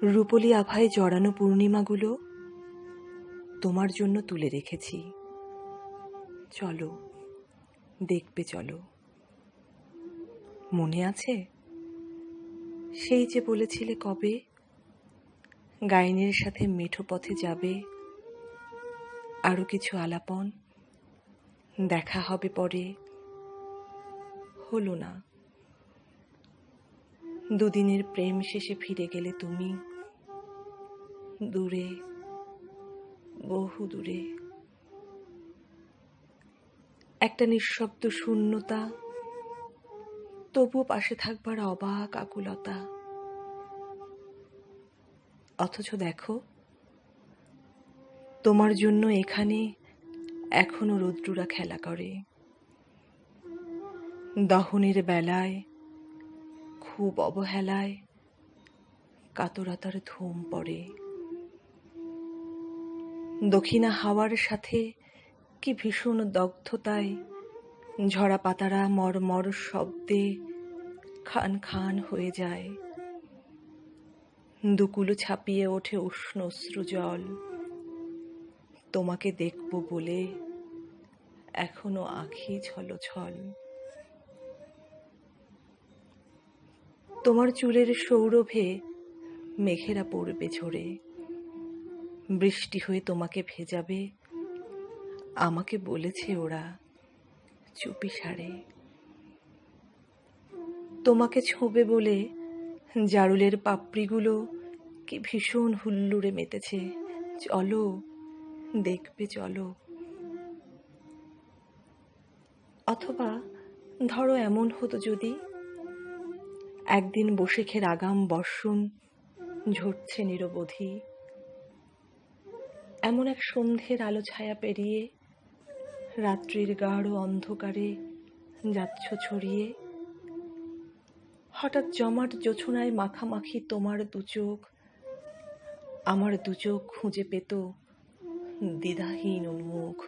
রূপলি আভায় জড়ানো পূর্ণিমাগুলো তোমার জন্য তুলে রেখেছি। চলো, দেখবে চলো। মনে আছে সেই যে বলেছিলে কবে গাইনের সাথে মেঠো পথে যাবে, আরো কিছু আলাপন দেখা হবে পরে। হলো না। দুদিনের প্রেম শেষে ফিরে গেলে তুমি দূরে, বহু দূরে। একটা নিঃশব্দ শূন্যতা, তবুও পাশে থাকবার অবাক আকুলতা। অথচ দেখো, তোমার জন্য এখানে এখনো রৌদ্ররা খেলা করে। দহনের বেলায়, খুব অবহেলায় কাতরতার ধুম পড়ে। দক্ষিণা হাওয়ার সাথে কি ভীষণ দগ্ধতায় ঝরা পাতারা মরমর শব্দে খান খান হয়ে যায়। দুকুলো ছাপিয়ে ওঠে উষ্ণ অশ্রু জল। তোমাকে দেখব বলে এখনো আঁখি ছলছল। তোমার চুলের সৌরভে মেঘেরা পড়বে ঝরে, বৃষ্টি হয়ে তোমাকে ভেজাবে, আমাকে বলেছে ওরা চুপি সারে। তোমাকে ছোঁবে বলে জারুলের পাপড়িগুলো কি ভীষণ হুল্লুড়ে মেতেছে। চলো, দেখবে চলো। অথবা ধরো এমন হতো যদি একদিন বসেখের আগাম বর্ষণ ঝরছে নিরবধি, এমন এক সন্ধ্যের আলো ছায়া পেরিয়ে রাত্রির গাঢ় অন্ধকারে যাচ্ছ ছড়িয়ে। হঠাৎ জমাট জোছনায় মাখামাখি তোমার দুচোখ আমার দুচোখ খুঁজে পেত দ্বিধাহীন উন্মুখ।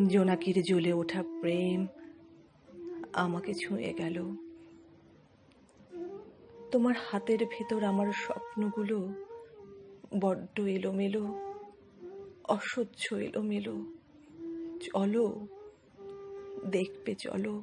জোনাকির জ্বলে ওঠা প্রেম আমাকে ছুঁয়ে গেল। তোমার হাতের ভেতর আমার স্বপ্নগুলো বড্ড এলোমেলো, অসহ্য এলোমেলো। চলো, দেখবে চলো।